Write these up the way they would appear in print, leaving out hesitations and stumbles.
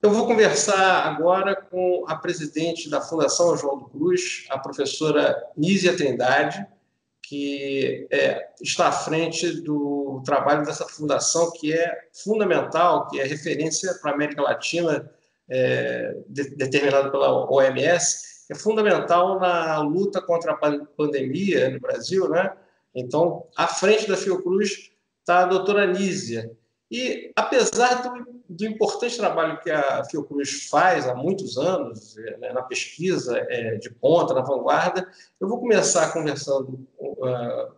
Eu vou conversar agora com a presidente da Fundação Oswaldo Cruz, a professora Nízia Trindade, que está à frente do trabalho dessa fundação, que é fundamental, que é referência para a América Latina, determinado pela OMS, é fundamental na luta contra a pandemia no Brasil, né? Então, à frente da Fiocruz está a doutora Nízia. E, apesar do importante trabalho que a Fiocruz faz há muitos anos, né, na pesquisa de ponta, na vanguarda, eu vou começar conversando com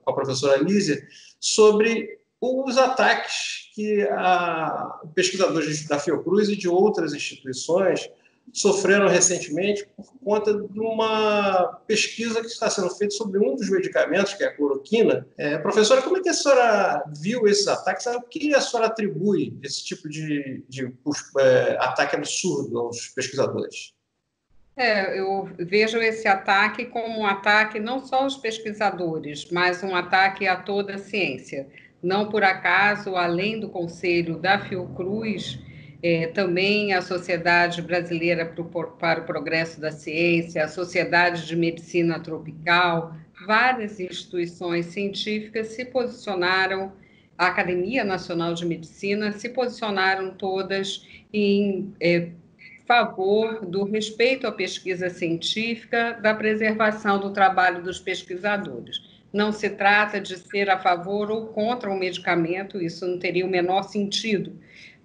a professora Nízia sobre os ataques que pesquisadores da Fiocruz e de outras instituições sofreram recentemente por conta de uma pesquisa que está sendo feita sobre um dos medicamentos, que é a cloroquina. Professora, como é que a senhora viu esses ataques? O que a senhora atribui esse tipo de ataque absurdo aos pesquisadores? Eu vejo esse ataque como um ataque não só aos pesquisadores, mas um ataque a toda a ciência. Não por acaso, além do Conselho da Fiocruz, também a Sociedade Brasileira para o Progresso da Ciência, a Sociedade de Medicina Tropical, várias instituições científicas se posicionaram, a Academia Nacional de Medicina se posicionaram todas em favor do respeito à pesquisa científica, da preservação do trabalho dos pesquisadores. Não se trata de ser a favor ou contra o medicamento, isso não teria o menor sentido.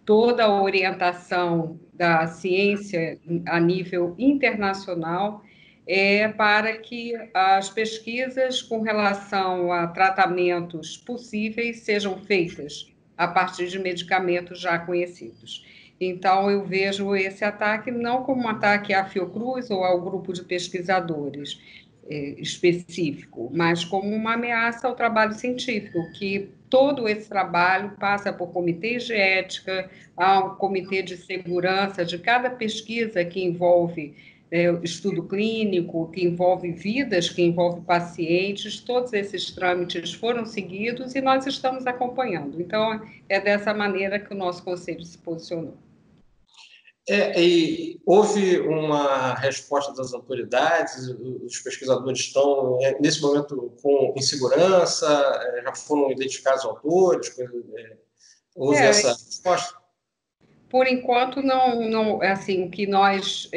Toda a orientação da ciência a nível internacional é para que as pesquisas com relação a tratamentos possíveis sejam feitas a partir de medicamentos já conhecidos. Então, eu vejo esse ataque não como um ataque à Fiocruz ou ao grupo de pesquisadores específico, mas como uma ameaça ao trabalho científico, que todo esse trabalho passa por comitês de ética, há um comitê de segurança de cada pesquisa que envolve estudo clínico, que envolve vidas, que envolve pacientes, todos esses trâmites foram seguidos e nós estamos acompanhando. Então, é dessa maneira que o nosso conselho se posicionou. E houve uma resposta das autoridades, os pesquisadores estão, nesse momento, com insegurança, já foram identificados autores, houve essa resposta? Por enquanto, não assim, o que nós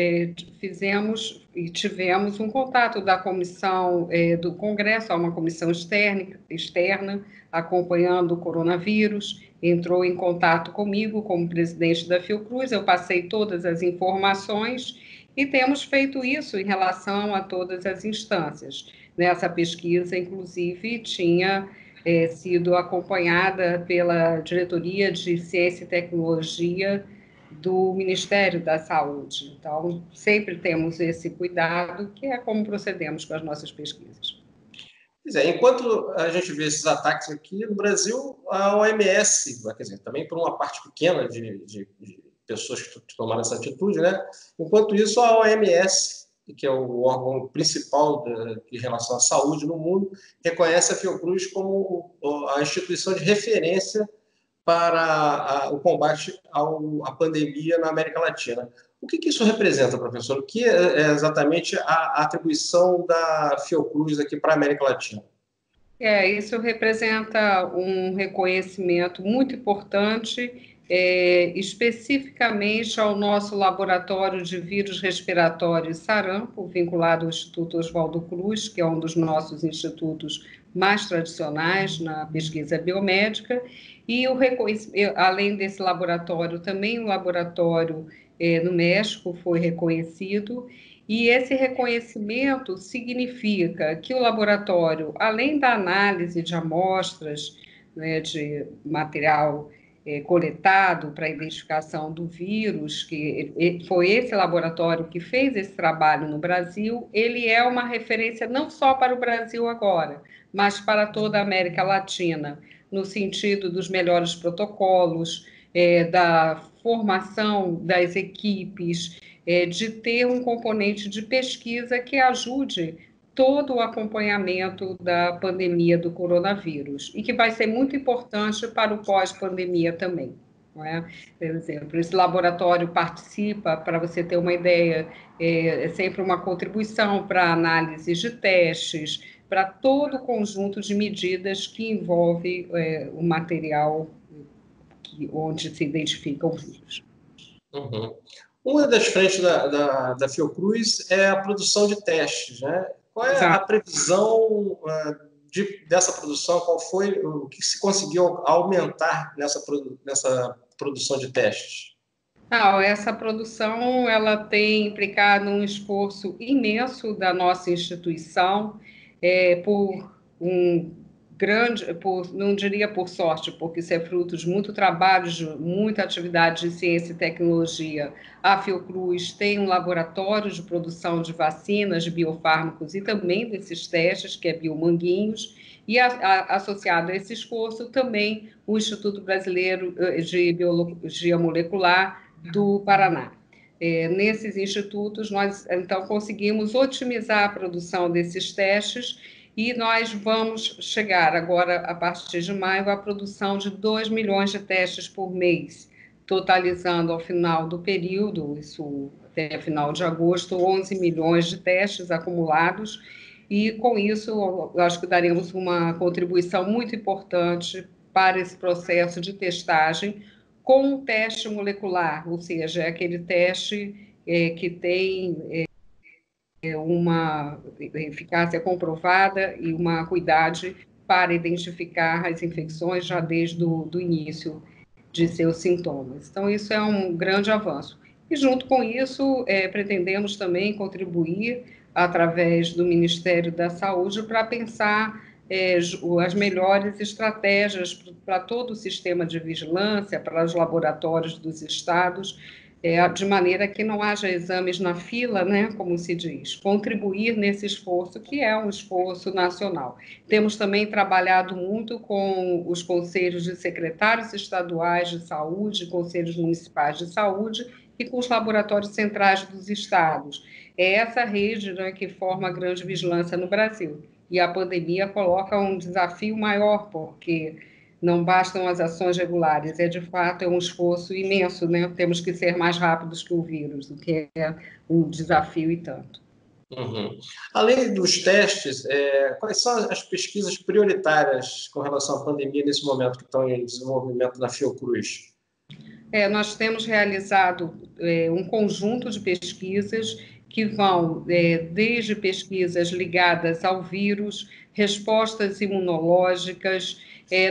fizemos e tivemos um contato da comissão do Congresso, há uma comissão externa acompanhando o coronavírus, entrou em contato comigo como presidente da Fiocruz, eu passei todas as informações e temos feito isso em relação a todas as instâncias. Nessa pesquisa, inclusive, tinha sido acompanhada pela Diretoria de Ciência e Tecnologia do Ministério da Saúde. Então, sempre temos esse cuidado, que é como procedemos com as nossas pesquisas. Enquanto a gente vê esses ataques aqui no Brasil, a OMS, quer dizer, também por uma parte pequena de pessoas que tomaram essa atitude, né? Enquanto isso, a OMS, que é o órgão principal em relação à saúde no mundo, reconhece a Fiocruz como a instituição de referência para o combate à pandemia na América Latina. O que isso representa, professor? O que é exatamente a atribuição da Fiocruz aqui para a América Latina? Isso representa um reconhecimento muito importante, especificamente ao nosso laboratório de vírus respiratórios sarampo, vinculado ao Instituto Oswaldo Cruz, que é um dos nossos institutos mais tradicionais na pesquisa biomédica, e além desse laboratório, também o laboratório no México foi reconhecido, e esse reconhecimento significa que o laboratório, além da análise de amostras, né, de material coletado para a identificação do vírus, que foi esse laboratório que fez esse trabalho no Brasil, ele é uma referência não só para o Brasil agora, mas para toda a América Latina, no sentido dos melhores protocolos, da formação das equipes, de ter um componente de pesquisa que ajude todo o acompanhamento da pandemia do coronavírus e que vai ser muito importante para o pós-pandemia também. não é? Por exemplo, esse laboratório participa, para você ter uma ideia, é sempre uma contribuição para análise de testes, para todo o conjunto de medidas que envolve o material onde se identifica o vírus. Uhum. Uma das frentes da Fiocruz é a produção de testes, né? Qual é a Exato. previsão dessa produção? Qual foi o que se conseguiu aumentar nessa produção de testes? Essa produção ela tem implicado um esforço imenso da nossa instituição, por um não diria por sorte, porque isso é fruto de muito trabalho, de muita atividade de ciência e tecnologia. A Fiocruz tem um laboratório de produção de vacinas, de biofármacos e também desses testes, que é Biomanguinhos, e associado a esse esforço também o Instituto Brasileiro de Biologia Molecular do Paraná. Nesses institutos, nós, então, conseguimos otimizar a produção desses testes e nós vamos chegar agora, a partir de maio, à produção de 2 milhões de testes por mês, totalizando ao final do período, isso até final de agosto, 11 milhões de testes acumulados, e com isso, eu acho que daremos uma contribuição muito importante para esse processo de testagem, com um teste molecular, ou seja, é aquele teste que tem uma eficácia comprovada e uma acuidade para identificar as infecções já desde o início de seus sintomas. Então, isso é um grande avanço. E, junto com isso, pretendemos também contribuir, através do Ministério da Saúde, para pensar as melhores estratégias para todo o sistema de vigilância, para os laboratórios dos estados, de maneira que não haja exames na fila, né, como se diz, contribuir nesse esforço, que é um esforço nacional. Temos também trabalhado muito com os conselhos de secretários estaduais de saúde, conselhos municipais de saúde e com os laboratórios centrais dos estados. É essa rede, né, que forma a grande vigilância no Brasil. E a pandemia coloca um desafio maior, porque não bastam as ações regulares, de fato um esforço imenso, né? Temos que ser mais rápidos que o vírus, o que é um desafio e tanto. Uhum. Além dos testes, quais são as pesquisas prioritárias com relação à pandemia nesse momento que estão em desenvolvimento na Fiocruz? Nós temos realizado um conjunto de pesquisas que vão desde pesquisas ligadas ao vírus, respostas imunológicas,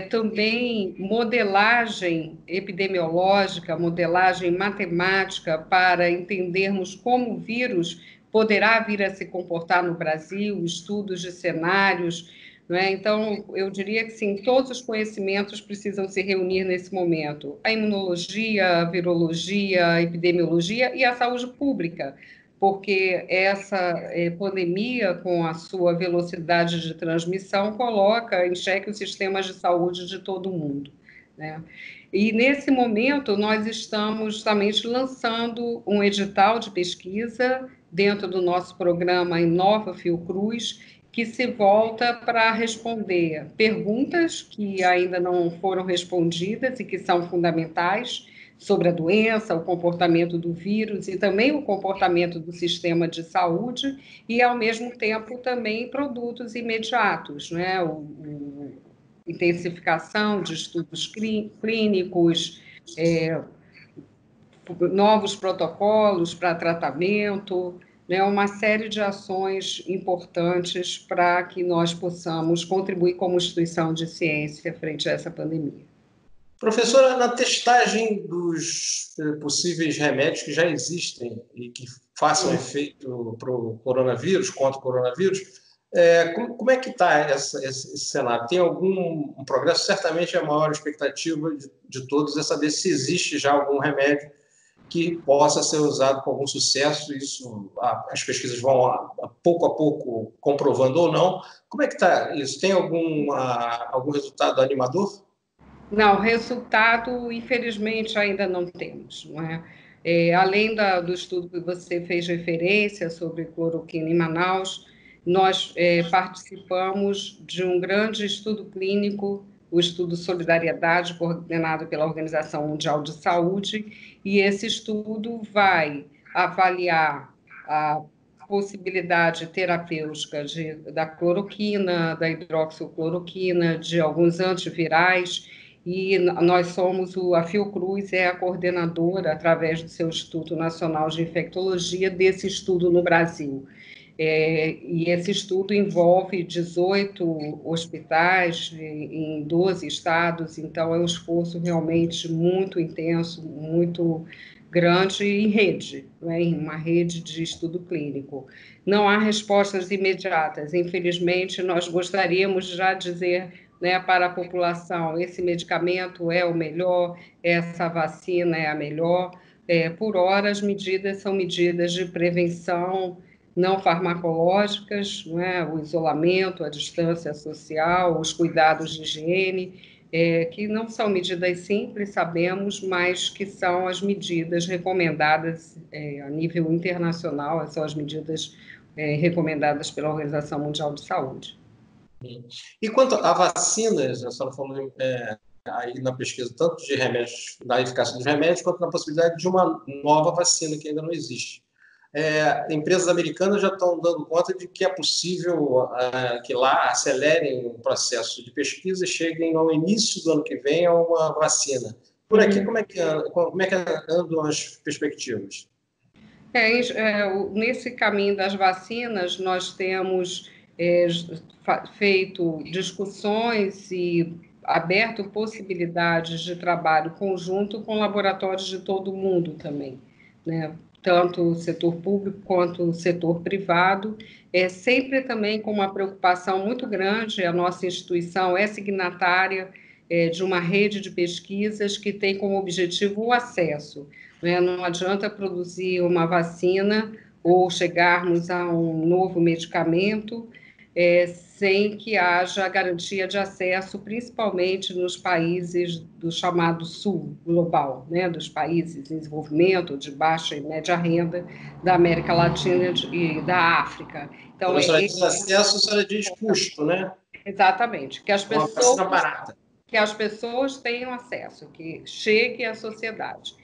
também modelagem epidemiológica, modelagem matemática para entendermos como o vírus poderá vir a se comportar no Brasil, estudos de cenários, não é? Então, eu diria que sim, todos os conhecimentos precisam se reunir nesse momento. A imunologia, a virologia, a epidemiologia e a saúde pública, porque essa pandemia, com a sua velocidade de transmissão, coloca em xeque os sistemas de saúde de todo o mundo, né? E, nesse momento, nós estamos justamente lançando um edital de pesquisa dentro do nosso programa Inova Fiocruz, que se volta para responder perguntas que ainda não foram respondidas e que são fundamentais sobre a doença, o comportamento do vírus e também o comportamento do sistema de saúde e, ao mesmo tempo, também produtos imediatos, né? Intensificação de estudos clínicos, novos protocolos para tratamento, né, uma série de ações importantes para que nós possamos contribuir como instituição de ciência frente a essa pandemia. Professora, na testagem dos possíveis remédios que já existem e que façam efeito para o coronavírus, contra o coronavírus, como é que está esse cenário? Tem algum progresso? Certamente a maior expectativa de todos é saber se existe já algum remédio que possa ser usado com algum sucesso. Isso, as pesquisas vão a pouco comprovando ou não. Como é que está isso? Tem algum resultado animador? Não, resultado, infelizmente, ainda não temos, não é? Além do estudo que você fez referência sobre cloroquina em Manaus, nós participamos de um grande estudo clínico, o estudo Solidariedade, coordenado pela Organização Mundial de Saúde, e esse estudo vai avaliar a possibilidade terapêutica da cloroquina, da hidroxicloroquina, de alguns antivirais, e nós somos, a Fiocruz é a coordenadora, através do seu Instituto Nacional de Infectologia, desse estudo no Brasil. E esse estudo envolve 18 hospitais em 12 estados, então é um esforço realmente muito intenso, muito grande em rede, né, em uma rede de estudo clínico. Não há respostas imediatas, infelizmente, nós gostaríamos já dizer, né, para a população, esse medicamento é o melhor, essa vacina é a melhor. Por hora, as medidas são medidas de prevenção não farmacológicas, né, o isolamento, a distância social, os cuidados de higiene, que não são medidas simples, sabemos, mas que são as medidas recomendadas a nível internacional, são as medidas recomendadas pela Organização Mundial de Saúde. E quanto a vacinas, a senhora falou aí na pesquisa, tanto de remédios, da eficácia dos remédios, quanto na possibilidade de uma nova vacina que ainda não existe. Empresas americanas já estão dando conta de que é possível que lá acelerem o processo de pesquisa e cheguem ao início do ano que vem a uma vacina. Por aqui, como é que andam as perspectivas? Nesse caminho das vacinas, nós temos feito discussões e aberto possibilidades de trabalho conjunto com laboratórios de todo o mundo também, né? Tanto o setor público quanto o setor privado, sempre também com uma preocupação muito grande. A nossa instituição é signatária de uma rede de pesquisas que tem como objetivo o acesso, né? Não adianta produzir uma vacina ou chegarmos a um novo medicamento sem que haja garantia de acesso, principalmente nos países do chamado Sul global, né, dos países em desenvolvimento, de baixa e média renda, da América Latina e da África. Então, quando a senhora diz acesso, a senhora diz custo, né? Exatamente, que as pessoas tenham acesso, que chegue à sociedade.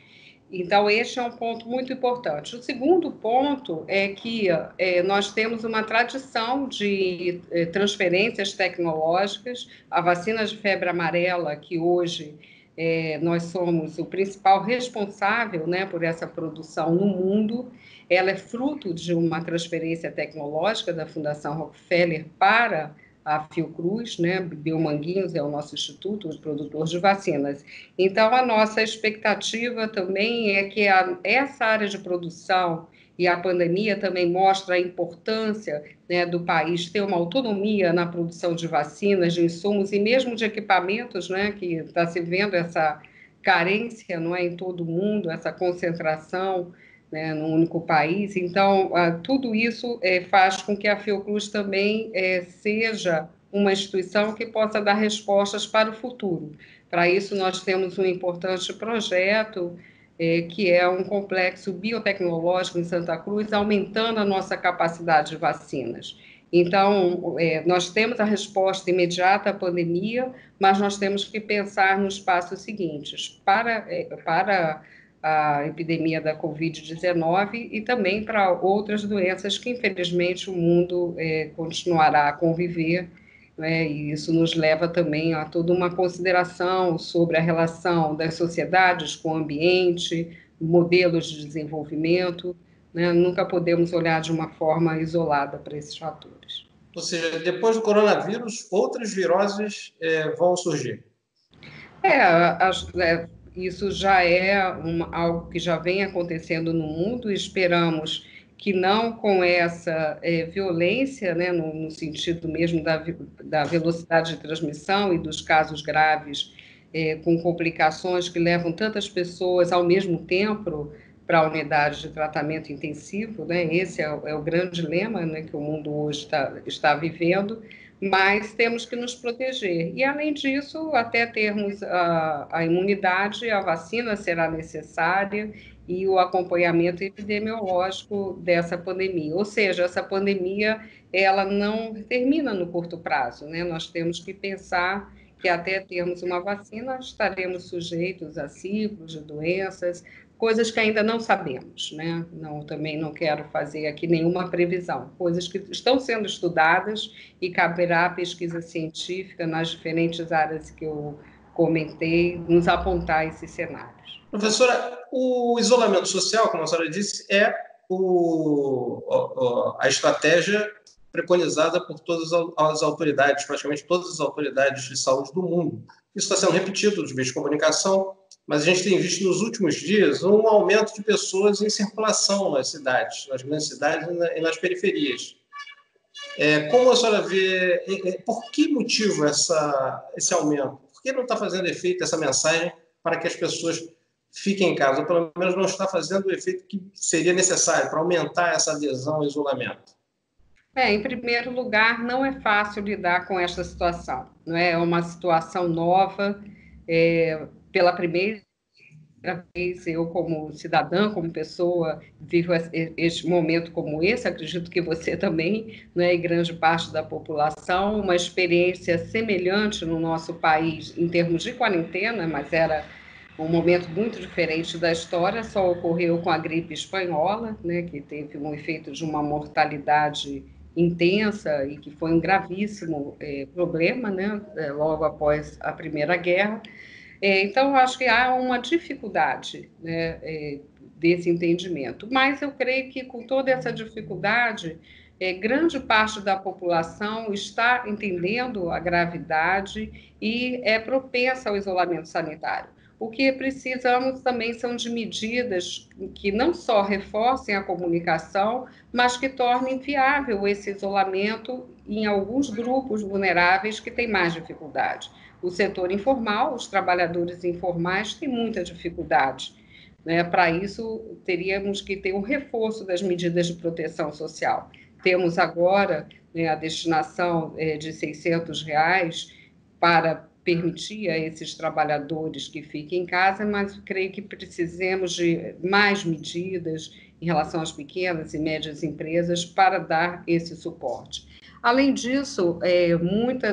Então, este é um ponto muito importante. O segundo ponto é que nós temos uma tradição de transferências tecnológicas. A vacina de febre amarela, que hoje nós somos o principal responsável, né, por essa produção no mundo, ela é fruto de uma transferência tecnológica da Fundação Rockefeller para a Fiocruz, né? Biomanguinhos é o nosso instituto, o produtor de vacinas. Então, a nossa expectativa também é que essa área de produção, e a pandemia também mostra a importância, né, do país ter uma autonomia na produção de vacinas, de insumos e mesmo de equipamentos, né, que está se vendo essa carência, não é, em todo o mundo, essa concentração, né, num único país. Então, tudo isso faz com que a Fiocruz também seja uma instituição que possa dar respostas para o futuro. Para isso, nós temos um importante projeto, que é um complexo biotecnológico em Santa Cruz, aumentando a nossa capacidade de vacinas. Então, nós temos a resposta imediata à pandemia, mas nós temos que pensar nos passos seguintes. Para a epidemia da Covid-19 e também para outras doenças que, infelizmente, o mundo continuará a conviver, né? E isso nos leva também a toda uma consideração sobre a relação das sociedades com o ambiente, modelos de desenvolvimento, né? Nunca podemos olhar de uma forma isolada para esses fatores. Ou seja, depois do coronavírus, outras viroses vão surgir. Isso já é algo que já vem acontecendo no mundo, e esperamos que não com essa violência, né, no sentido mesmo da velocidade de transmissão e dos casos graves com complicações que levam tantas pessoas ao mesmo tempo para a unidade de tratamento intensivo, né? Esse é o grande dilema, né, que o mundo hoje está vivendo, mas temos que nos proteger. E, além disso, até termos a imunidade, a vacina será necessária e o acompanhamento epidemiológico dessa pandemia. Ou seja, essa pandemia, ela não termina no curto prazo, né? Nós temos que pensar que até termos uma vacina, estaremos sujeitos a ciclos de doenças, coisas que ainda não sabemos, né? Não, também não quero fazer aqui nenhuma previsão, coisas que estão sendo estudadas e caberá a pesquisa científica nas diferentes áreas que eu comentei, nos apontar esses cenários. Professora, o isolamento social, como a senhora disse, é a estratégia preconizada por todas as autoridades, praticamente todas as autoridades de saúde do mundo. Isso está sendo repetido nos meios de comunicação, mas a gente tem visto nos últimos dias um aumento de pessoas em circulação nas cidades, nas grandes cidades e nas periferias. Como a senhora vê, por que motivo esse aumento? Por que não está fazendo efeito essa mensagem para que as pessoas fiquem em casa? Ou pelo menos não está fazendo o efeito que seria necessário para aumentar essa adesão ao isolamento? Em primeiro lugar, não é fácil lidar com esta situação. Não é uma situação nova. Pela primeira vez, eu, como cidadã, como pessoa, vivo este momento como esse, acredito que você também, né, e grande parte da população, uma experiência semelhante no nosso país em termos de quarentena, mas era um momento muito diferente da história, só ocorreu com a gripe espanhola, né, que teve um efeito de uma mortalidade intensa e que foi um gravíssimo problema, né, logo após a Primeira Guerra. Então, eu acho que há uma dificuldade, né, desse entendimento, mas eu creio que com toda essa dificuldade, grande parte da população está entendendo a gravidade e é propensa ao isolamento sanitário. O que precisamos também são de medidas que não só reforcem a comunicação, mas que tornem viável esse isolamento em alguns grupos vulneráveis que têm mais dificuldade. O setor informal, os trabalhadores informais têm muita dificuldade, né? Para isso, teríamos que ter um reforço das medidas de proteção social. Temos agora, né, a destinação de R$600 para permitir a esses trabalhadores que fiquem em casa, mas creio que precisemos de mais medidas em relação às pequenas e médias empresas para dar esse suporte. Além disso,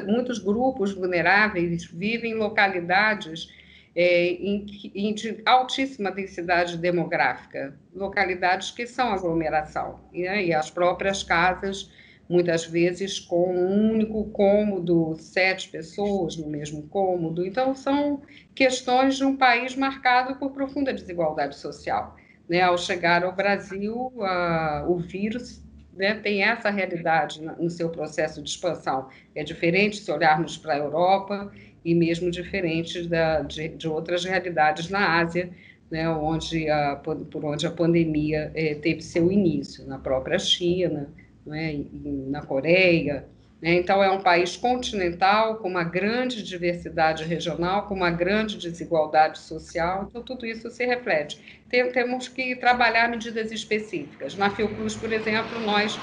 muitos grupos vulneráveis vivem em localidades de altíssima densidade demográfica, localidades que são aglomeração, né? E as próprias casas, muitas vezes com um único cômodo, 7 pessoas no mesmo cômodo. Então, são questões de um país marcado por profunda desigualdade social, né? Ao chegar ao Brasil, o vírus, né, tem essa realidade no seu processo de expansão. É diferente se olharmos para a Europa e mesmo diferente de outras realidades na Ásia, né, por onde a pandemia teve seu início, na própria China, né, e na Coreia. Né? Então, é um país continental, com uma grande diversidade regional, com uma grande desigualdade social, então tudo isso se reflete. Temos que trabalhar medidas específicas. Na Fiocruz, por exemplo, nós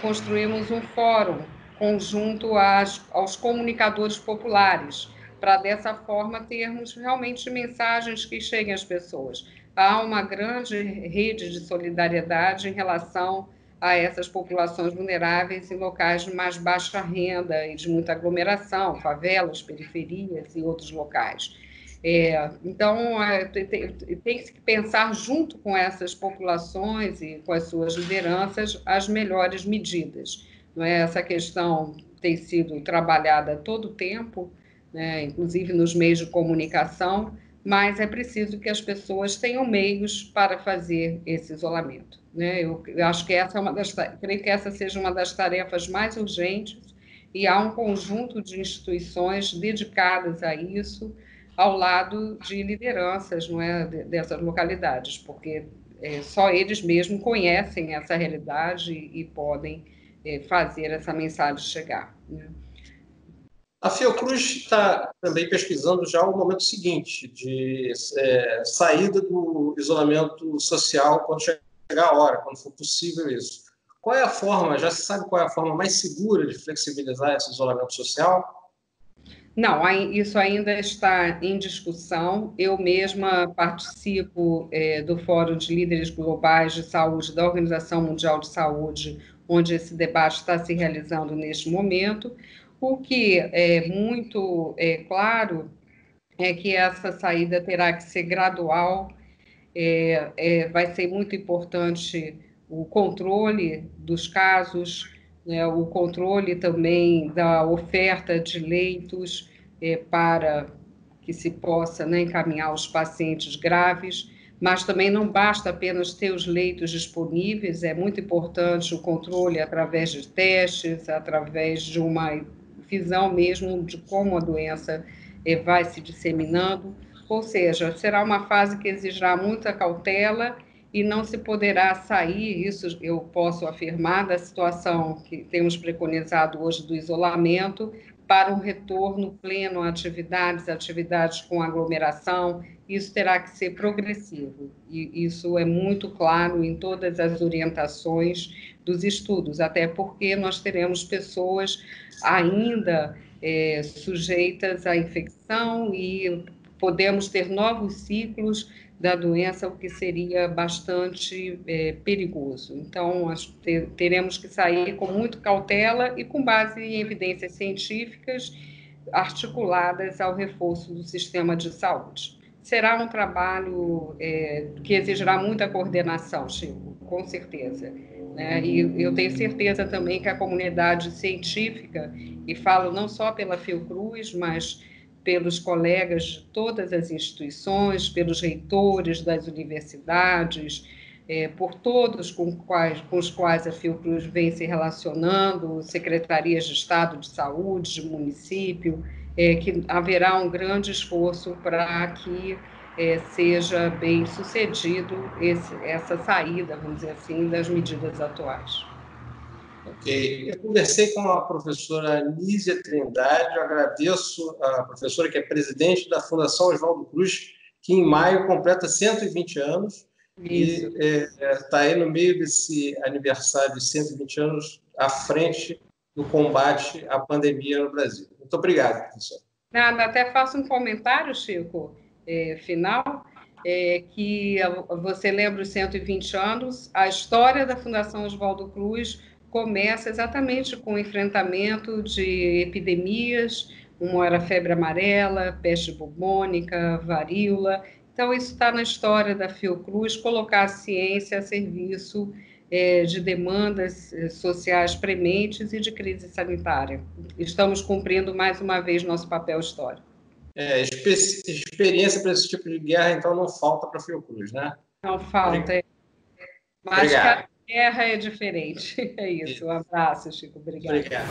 construímos um fórum conjunto aos comunicadores populares, para dessa forma termos realmente mensagens que cheguem às pessoas. Há uma grande rede de solidariedade em relação a essas populações vulneráveis em locais de mais baixa renda e de muita aglomeração, favelas, periferias e outros locais. Então, tem que pensar junto com essas populações e com as suas lideranças as melhores medidas. Não é? Essa questão tem sido trabalhada todo o tempo, né? Inclusive nos meios de comunicação, mas é preciso que as pessoas tenham meios para fazer esse isolamento. Né? Eu acho que creio que essa seja uma das tarefas mais urgentes, e há um conjunto de instituições dedicadas a isso, ao lado de lideranças, não é, dessas localidades, porque só eles mesmos conhecem essa realidade e podem fazer essa mensagem chegar. Né? A Fiocruz está também pesquisando já o momento seguinte, de saída do isolamento social quando chegar a hora, quando for possível isso. Qual é a forma, já se sabe qual é a forma mais segura de flexibilizar esse isolamento social? Não, isso ainda está em discussão. Eu mesma participo do Fórum de Líderes Globais de Saúde da Organização Mundial de Saúde, onde esse debate está se realizando neste momento. O que é muito claro é que essa saída terá que ser gradual, vai ser muito importante o controle dos casos, né, o controle também da oferta de leitos para que se possa, né, encaminhar os pacientes graves, mas também não basta apenas ter os leitos disponíveis, é muito importante o controle através de testes, através de uma visão mesmo de como a doença vai se disseminando, ou seja, será uma fase que exigirá muita cautela e não se poderá sair, isso eu posso afirmar, da situação que temos preconizado hoje do isolamento, para um retorno pleno a atividades com aglomeração. Isso terá que ser progressivo, e isso é muito claro em todas as orientações dos estudos, até porque nós teremos pessoas ainda sujeitas à infecção e podemos ter novos ciclos da doença, o que seria bastante perigoso. Então, teremos que sair com muita cautela e com base em evidências científicas articuladas ao reforço do sistema de saúde. Será um trabalho que exigirá muita coordenação, Chico, com certeza. Né? E eu tenho certeza também que a comunidade científica, e falo não só pela Fiocruz, mas pelos colegas de todas as instituições, pelos reitores das universidades, por todos com os quais a Fiocruz vem se relacionando, secretarias de Estado de Saúde, de município, que haverá um grande esforço para que seja bem sucedido essa saída, vamos dizer assim, das medidas atuais. Ok. Eu conversei com a professora Nízia Trindade, eu agradeço a professora que é presidente da Fundação Oswaldo Cruz, que em maio completa 120 anos. Isso. E está aí no meio desse aniversário de 120 anos à frente do combate à pandemia no Brasil. Muito obrigado, professor. Nada, até faço um comentário, Chico, final, que você lembra os 120 anos, a história da Fundação Oswaldo Cruz começa exatamente com o enfrentamento de epidemias, uma era febre amarela, peste bubônica, varíola. Então, isso está na história da Fiocruz, colocar a ciência a serviço de demandas sociais prementes e de crise sanitária. Estamos cumprindo, mais uma vez, nosso papel histórico. Experiência para esse tipo de guerra, então, não falta para a Fiocruz, né? Não falta. Mas obrigado. Que a guerra é diferente. É isso. Um abraço, Chico. Obrigado. Obrigado.